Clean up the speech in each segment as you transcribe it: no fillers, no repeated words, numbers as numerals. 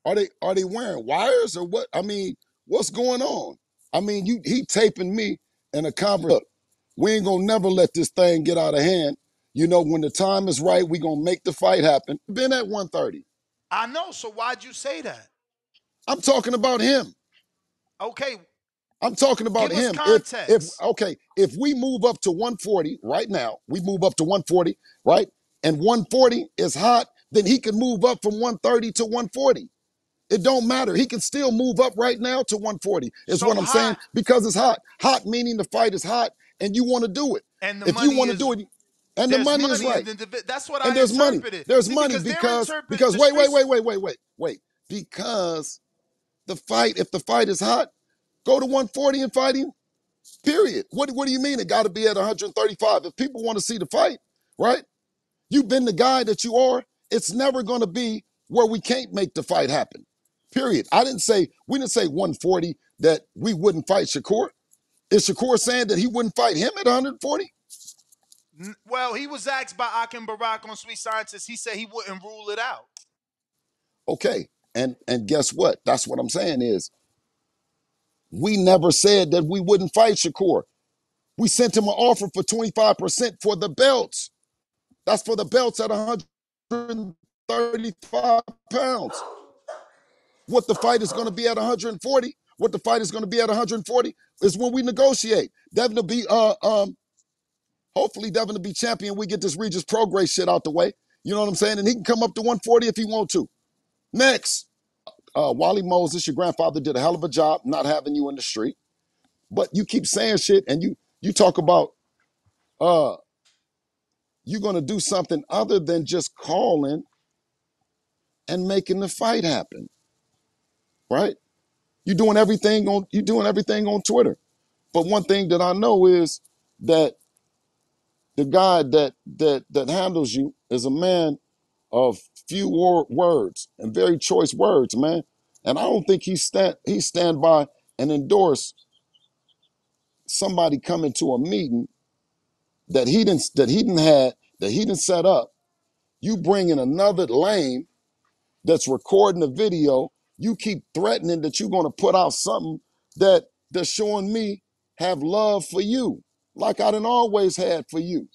Are they wearing wires or what? I mean, what's going on? I mean, he taping me in a conversation. Look, we ain't gonna never let this thing get out of hand. You know, when the time is right, we gonna make the fight happen. Been at 130. I know. So why'd you say that? I'm talking about him. Okay, I'm talking about give us him. If context. okay, if we move up to 140 right now, we move up to 140, right? And 140 is hot, then he can move up from 130 to 140. It don't matter. He can still move up right now to 140, is So what I'm saying, hot, because it's hot. Hot meaning the fight is hot and you want to do it. and the If you money want to is do it, and the there's money is money, right. and that's what And I there's money. interpreted. There's See, money because they're interpret because the streets. wait. Because the fight, if the fight is hot, go to 140 and fight him. Period. What do you mean it got to be at 135? If people want to see the fight, right? You've been the guy that you are. It's never going to be where we can't make the fight happen. Period. We didn't say 140 that we wouldn't fight Shakur. Is Shakur saying that he wouldn't fight him at 140? Well, he was asked by Akim Barak on Sweet Scientist. He said he wouldn't rule it out. Okay. And guess what? That's what I'm saying is we never said that we wouldn't fight Shakur. We sent him an offer for 25% for the belts. That's for the belts at 135 pounds. What the fight is going to be at 140, what the fight is going to be at 140 is when we negotiate. Devin to be hopefully Devin to be champion. We get this Regis Prograis shit out the way. You know what I'm saying? And he can come up to 140 if he want to. Next, Wally Moses, your grandfather did a hell of a job not having you in the street. But you keep saying shit and you talk about you're gonna do something other than just calling and making the fight happen. Right? You're doing everything on Twitter. But one thing that I know is that the guy that handles you is a man of few words and very choice words, man. And I don't think he stand by and endorse somebody coming to a meeting that he didn't set up. You bring in another lame that's recording a video. You keep threatening that you're going to put out something that's showing me have love for you, like I done always had for you.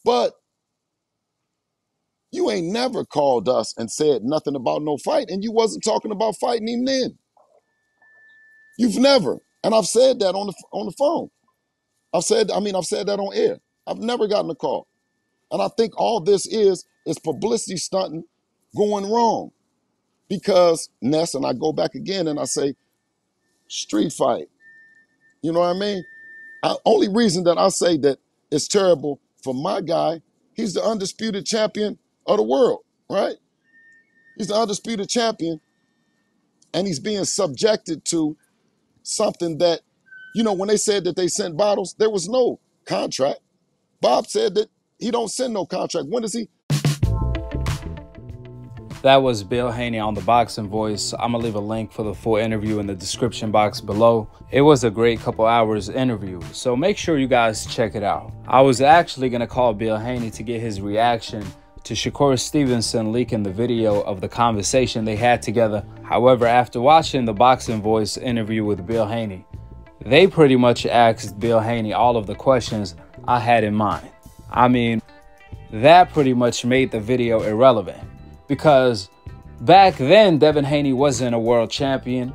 But you ain't never called us and said nothing about no fight, and you wasn't talking about fighting him then. You've never, and I've said that on the phone. I've said that on air. I've never gotten a call, and I think all this is publicity stunting going wrong because Ness, and I go back again and I say street fight. You know what I mean? Only reason that I say that it's terrible for my guy, he's the undisputed champion of the world, right? He's the undisputed champion, and he's being subjected to something that, when they said that they sent bottles, there was no contract. Bob said that he don't send no contract. When does he? That was Bill Haney on the Boxing Voice. I'm going to leave a link for the full interview in the description box below. It was a great couple hours interview, so make sure you guys check it out. I was actually going to call Bill Haney to get his reaction to Shakur Stevenson leaking the video of the conversation they had together. However, after watching the Boxing Voice interview with Bill Haney, they pretty much asked Bill Haney all of the questions I had in mind. I mean, that pretty much made the video irrelevant. Because back then, Devin Haney wasn't a world champion,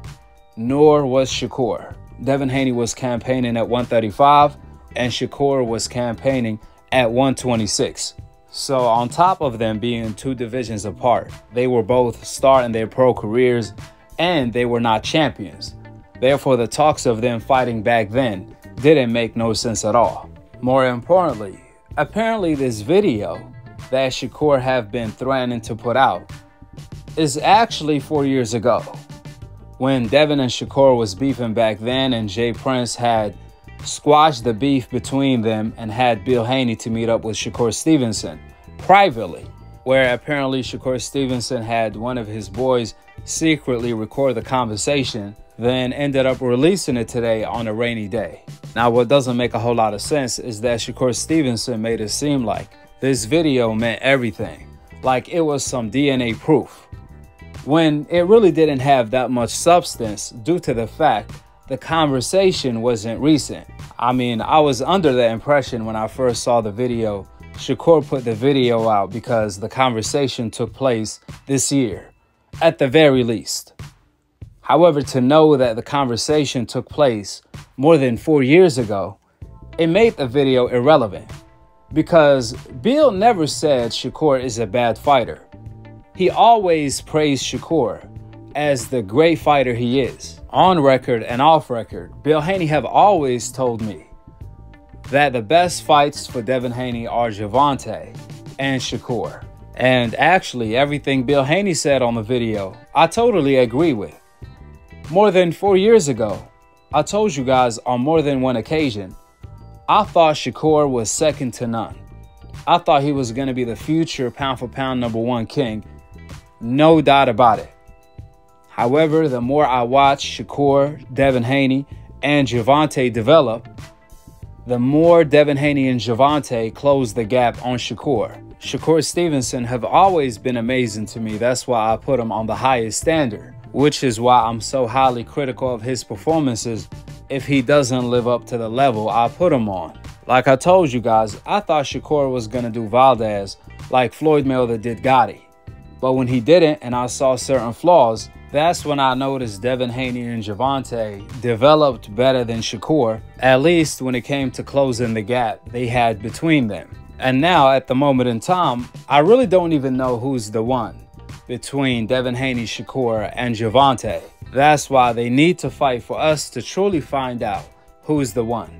nor was Shakur. Devin Haney was campaigning at 135, and Shakur was campaigning at 126. So on top of them being two divisions apart, they were both starting their pro careers, and they were not champions. Therefore, the talks of them fighting back then didn't make no sense at all. More importantly, apparently this video that Shakur have been threatening to put out is actually 4 years ago, when Devin and Shakur was beefing back then, and Jay Prince had squashed the beef between them and had Bill Haney to meet up with Shakur Stevenson privately, where apparently Shakur Stevenson had one of his boys secretly record the conversation, then ended up releasing it today on a rainy day. Now, what doesn't make a whole lot of sense is that Shakur Stevenson made it seem like this video meant everything, like it was some DNA proof. when it really didn't have that much substance due to the fact the conversation wasn't recent. I mean, I was under the impression when I first saw the video, Shakur put the video out because the conversation took place this year, at the very least. However, to know that the conversation took place more than 4 years ago, it made the video irrelevant. Because Bill never said Shakur is a bad fighter. He always praised Shakur as the great fighter he is. On record and off record, Bill Haney have always told me that the best fights for Devin Haney are Gervonta and Shakur. And actually, everything Bill Haney said on the video, I totally agree with. More than 4 years ago, I told you guys on more than one occasion, I thought Shakur was second to none. I thought he was going to be the future pound-for-pound #1 king. No doubt about it. However, the more I watch Shakur, Devin Haney, and Gervonta develop, the more Devin Haney and Gervonta close the gap on Shakur. Shakur Stevenson have always been amazing to me. That's why I put him on the highest standard, which is why I'm so highly critical of his performances if he doesn't live up to the level I put him on. Like I told you guys, I thought Shakur was going to do Valdez like Floyd Mayweather did Gotti. But when he didn't and I saw certain flaws, that's when I noticed Devin Haney and Gervonta developed better than Shakur, at least when it came to closing the gap they had between them. And now, at the moment in time, I really don't even know who's the one between Devin Haney, Shakur, and Gervonta. That's why they need to fight for us to truly find out who's the one.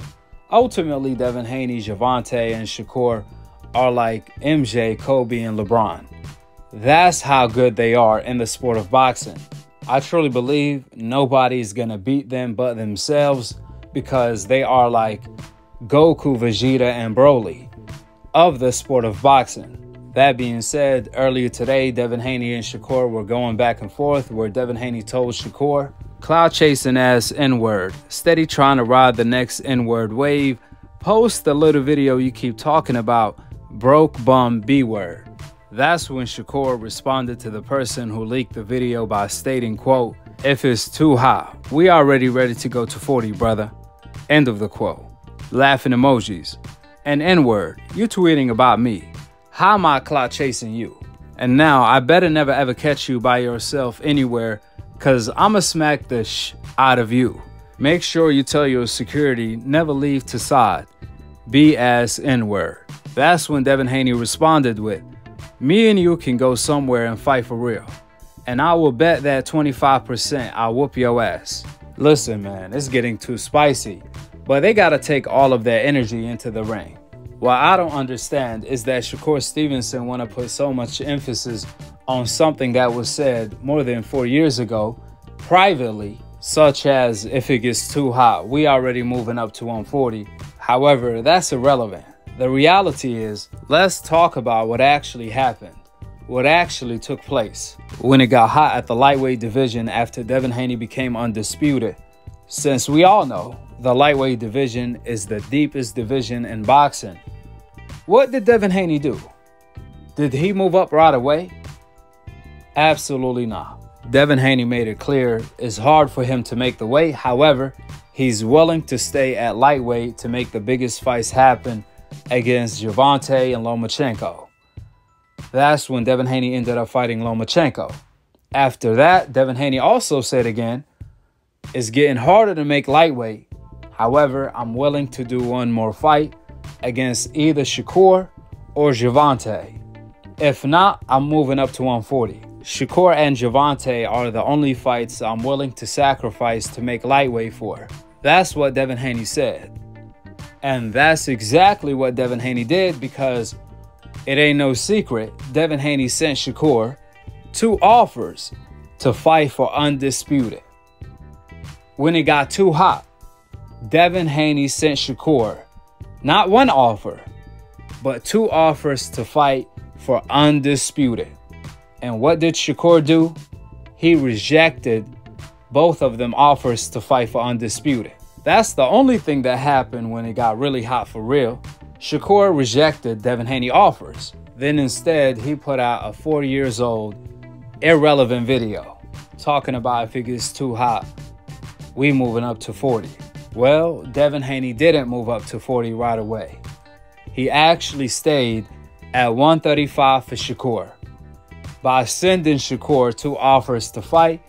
Ultimately, Devin Haney, Gervonta, and Shakur are like MJ, Kobe, and LeBron. That's how good they are in the sport of boxing. I truly believe nobody's gonna beat them but themselves because they are like Goku, Vegeta, and Broly of the sport of boxing. That being said, earlier today, Devin Haney and Shakur were going back and forth where Devin Haney told Shakur, "Cloud chasing ass N-word, steady trying to ride the next N-word wave, post the little video you keep talking about, broke bum B-word." That's when Shakur responded to the person who leaked the video by stating, quote, "If it's too high, we already ready to go to 40, brother." End of the quote. Laughing emojis. And N-word, you tweeting about me. How am I clout chasing you? And now I better never ever catch you by yourself anywhere, cause I'ma smack the out of you. Make sure you tell your security never leave to side. B-ass N-word. That's when Devin Haney responded with, "Me and you can go somewhere and fight for real. And I will bet that 25% I'll whoop your ass." Listen, man, it's getting too spicy. But they gotta take all of their energy into the ring. What I don't understand is that Shakur Stevenson wanna put so much emphasis on something that was said more than 4 years ago, privately, such as if it gets too hot, we already moving up to 140. However, that's irrelevant. The reality is, let's talk about what actually happened, what actually took place when it got hot at the lightweight division after Devin Haney became undisputed. Since we all know the lightweight division is the deepest division in boxing, what did Devin Haney do? Did he move up right away? Absolutely not. Devin Haney made it clear it's hard for him to make the weight. However, he's willing to stay at lightweight to make the biggest fights happen against Gervonta and Lomachenko. That's when Devin Haney ended up fighting Lomachenko. After that, Devin Haney also said again, "It's getting harder to make lightweight. However, I'm willing to do one more fight against either Shakur or Gervonta. If not, I'm moving up to 140. Shakur and Gervonta are the only fights I'm willing to sacrifice to make lightweight for." That's what Devin Haney said. And that's exactly what Devin Haney did, because it ain't no secret Devin Haney sent Shakur 2 offers to fight for undisputed. When it got too hot, Devin Haney sent Shakur not 1 offer, but 2 offers to fight for undisputed. And what did Shakur do? He rejected both of them offers to fight for undisputed. That's the only thing that happened when it got really hot for real. Shakur rejected Devin Haney offers. Then instead, he put out a 40 years old irrelevant video talking about if it gets too hot, we moving up to 40. Well, Devin Haney didn't move up to 40 right away. He actually stayed at 135 for Shakur by sending Shakur 2 offers to fight.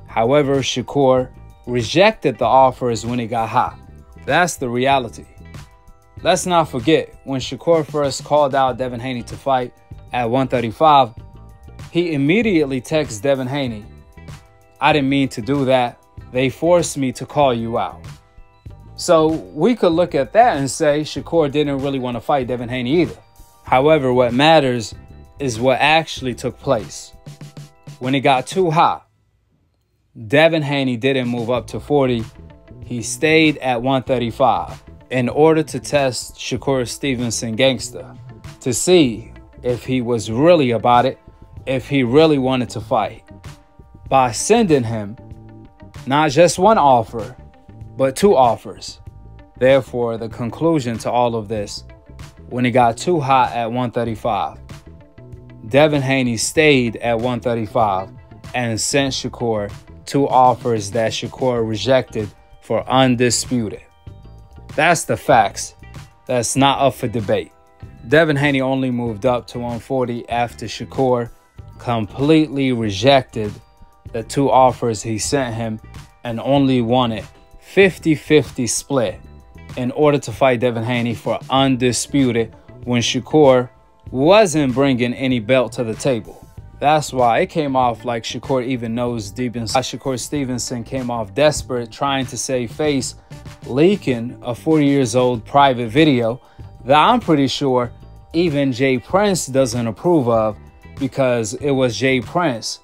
However, Shakur rejected the offers when it got hot. That's the reality. Let's not forget, when Shakur first called out Devin Haney to fight at 135, he immediately texted Devin Haney, "I didn't mean to do that. They forced me to call you out." So we could look at that and say Shakur didn't really want to fight Devin Haney either. However, what matters is what actually took place. When it got too hot, Devin Haney didn't move up to 40. He stayed at 135 in order to test Shakur Stevenson gangster to see if he was really about it, if he really wanted to fight. By sending him not just 1 offer, but 2 offers. Therefore, the conclusion to all of this, when it got too hot at 135, Devin Haney stayed at 135 and sent Shakur 2 offers that Shakur rejected for undisputed. That's the facts. That's not up for debate. Devin Haney only moved up to 140 after Shakur completely rejected the 2 offers he sent him and only wanted 50-50 split in order to fight Devin Haney for undisputed when Shakur wasn't bringing any belt to the table. That's why it came off like Shakur even knows deep inside. Shakur Stevenson came off desperate, trying to save face, leaking a 40 years old private video that I'm pretty sure even Jay Prince doesn't approve of, because it was Jay Prince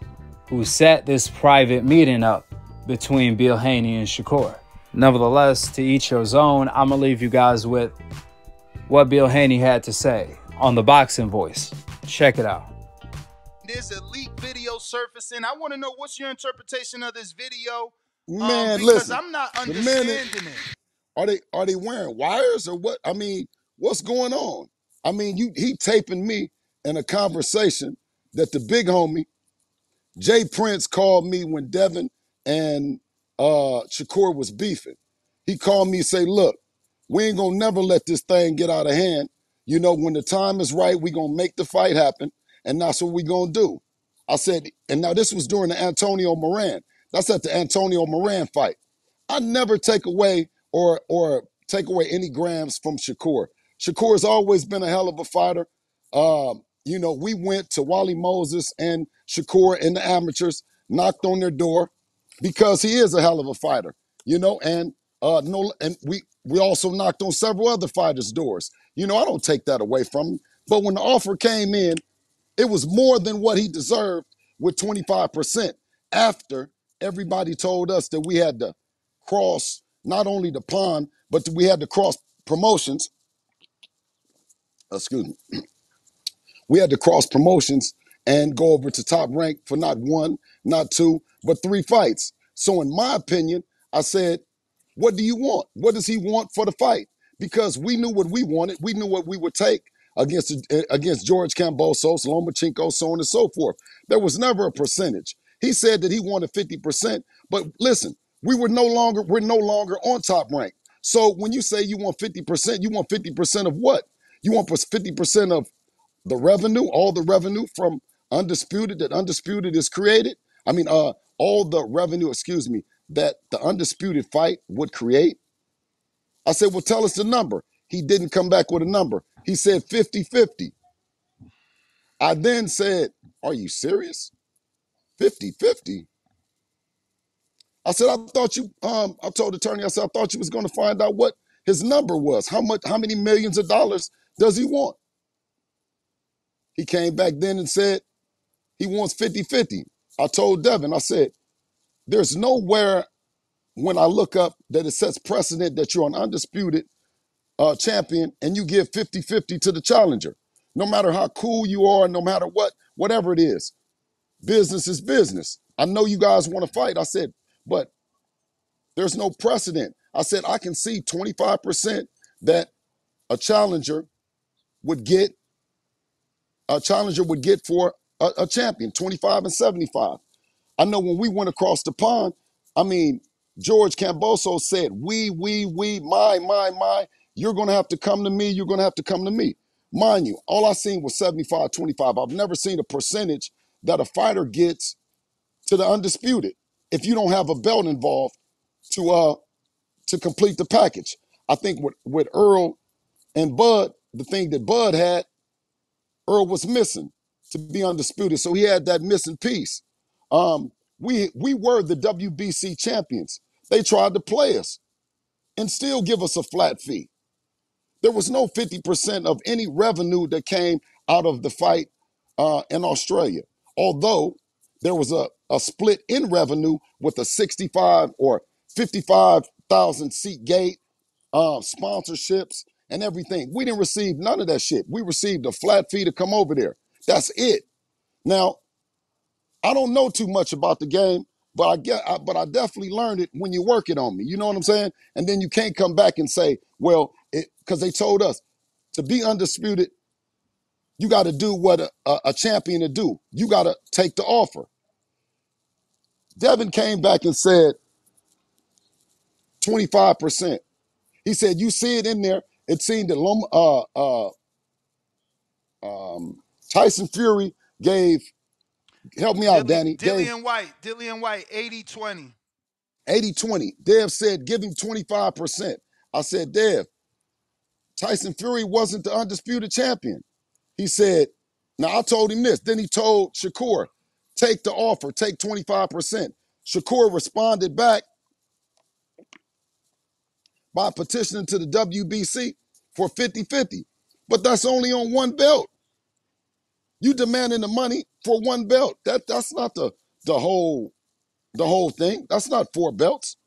who set this private meeting up between Bill Haney and Shakur. Nevertheless, to each your own, I'm going to leave you guys with what Bill Haney had to say on the Boxing Voice. Check it out. There's a leaked video surfacing. I want to know, what's your interpretation of this video? Man, because listen, I'm not understanding it. Are they wearing wires or what? I mean, what's going on? I mean, he taping me in a conversation that the big homie Jay Prince called me when Devin and Shakur was beefing. He called me and say, "Look, we ain't gonna never let this thing get out of hand. You know, when the time is right, we gonna make the fight happen, and that's what we gonna do." I said, and now this was during the Antonio Moran. That's at the Antonio Moran fight. I never take away or take away any grams from Shakur. Shakur's always been a hell of a fighter. You know, we went to Wally Moses and Shakur in the amateurs, knocked on their door because he is a hell of a fighter. You know, and we also knocked on several other fighters' doors. You know, I don't take that away from him. But when the offer came in, it was more than what he deserved with 25% after everybody told us that we had to cross not only the pond, but we had to cross promotions. Excuse me. We had to cross promotions and go over to Top Rank for not 1, not 2, but 3 fights. So in my opinion, I said, what do you want? What does he want for the fight? Because we knew what we wanted. We knew what we would take against George Kambosos, Lomachenko, so on and so forth. There was never a percentage. He said that he wanted 50%, but listen, we're no longer on Top Rank. So when you say you want 50%, you want 50% of what? You want 50% of the revenue, all the revenue from Undisputed that Undisputed is created? I mean, all the revenue, excuse me, that the Undisputed fight would create? I said, well, tell us the number. He didn't come back with a number. He said 50-50. I then said, are you serious? 50-50? I said, I thought you, I told the attorney, I said, I thought you was going to find out what his number was. How many millions of dollars does he want? He came back then and said he wants 50-50. I told Devin, I said, there's nowhere when I look up that it sets precedent that you're an undisputed champion and you give 50-50 to the challenger. No matter how cool you are, no matter what, whatever it is, business is business. I know you guys want to fight. I said, but there's no precedent. I said, I can see 25% that a challenger would get for a champion, 25 and 75. I know when we went across the pond, I mean, George Camboso said, we, my, you're going to have to come to me. You're going to have to come to me. Mind you, all I seen was 75-25. I've never seen a percentage that a fighter gets to the undisputed if you don't have a belt involved to complete the package. I think with Earl and Bud, the thing that Bud had, Earl was missing to be undisputed. So he had that missing piece. We were the WBC champions. They tried to play us and still give us a flat fee. There was no 50% of any revenue that came out of the fight in Australia. Although there was a split in revenue with a 65 or 55,000 seat gate, sponsorships and everything. We didn't receive none of that shit. We received a flat fee to come over there. That's it. Now, I don't know too much about the game, but I definitely learned it when you work it on me. You know what I'm saying? And then you can't come back and say, well, because they told us to be undisputed, you got to do what a champion to do. You got to take the offer. Devin came back and said 25%. He said, you see it in there. It seemed that Tyson Fury gave, help me out, Danny. Dillian White, 80-20. 80-20. Dev said, give him 25%. I said, Dev, Tyson Fury wasn't the undisputed champion. He said, now I told him this. Then he told Shakur, take the offer, take 25%. Shakur responded back by petitioning to the WBC for 50-50. But that's only on one belt. You demanding the money for one belt. That's not the whole thing. That's not 4 belts.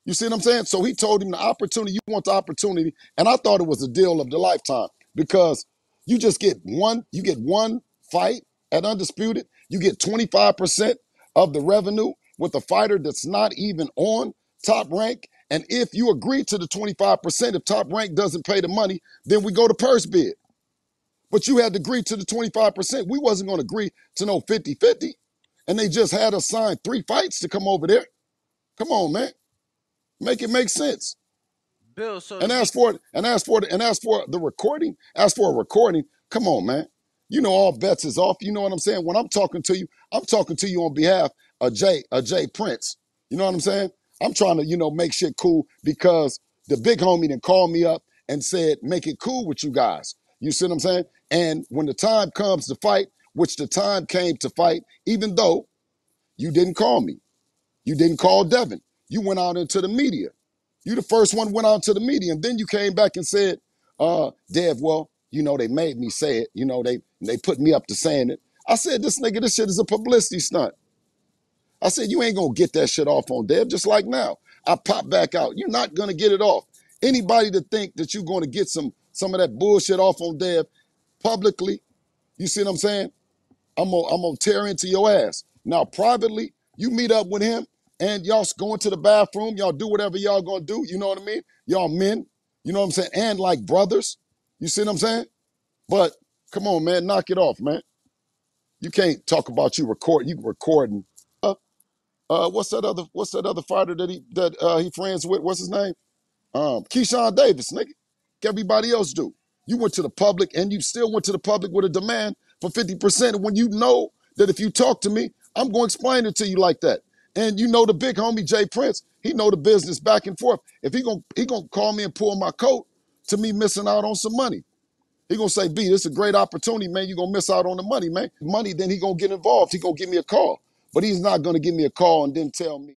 You see what I'm saying? So he told him the opportunity, you want the opportunity. And I thought it was a deal of the lifetime because you just get one fight at Undisputed. You get 25% of the revenue with a fighter that's not even on Top Rank. And if you agree to the 25%, if Top Rank doesn't pay the money, then we go to purse bid. But you had to agree to the 25%. We wasn't going to agree to no 50-50. And they just had us sign 3 fights to come over there. Come on, man. Make it make sense. Bill, so and as for the recording, come on, man. You know all bets is off. You know what I'm saying? When I'm talking to you on behalf of Jay Prince. You know what I'm saying? I'm trying to, make shit cool because the big homie then called me up and said, make it cool with you guys. You see what I'm saying? And when the time comes to fight, which the time came to fight, even though you didn't call me, you didn't call Devin, you went out into the media. You the first one went out to the media, and then you came back and said, Dev, well, they made me say it. They put me up to saying it. I said, this shit is a publicity stunt. I said, you ain't gonna get that shit off on Dev, just like now. I pop back out. You're not gonna get it off. Anybody to think that you're gonna get some of that bullshit off on Dev publicly, you see what I'm saying? I'm gonna tear into your ass. Now, privately, you meet up with him and y'all go into the bathroom, y'all do whatever y'all gonna do, you know what I mean? Y'all men, you know what I'm saying? And like brothers, you see what I'm saying? But come on, man, knock it off, man. You can't talk about you recording. What's that other fighter that he friends with? What's his name? Keyshawn Davis, nigga. Everybody else do. You went to the public and you still went to the public with a demand for 50%. And when you know that if you talk to me, I'm going to explain it to you like that. And you know the big homie Jay Prince, he know the business back and forth. If he gonna call me and pull my coat to me missing out on some money. He gonna say, B, this is a great opportunity, man. You're gonna miss out on the money, man. Money, then he gonna get involved. He gonna give me a call. But he's not gonna give me a call and then tell me.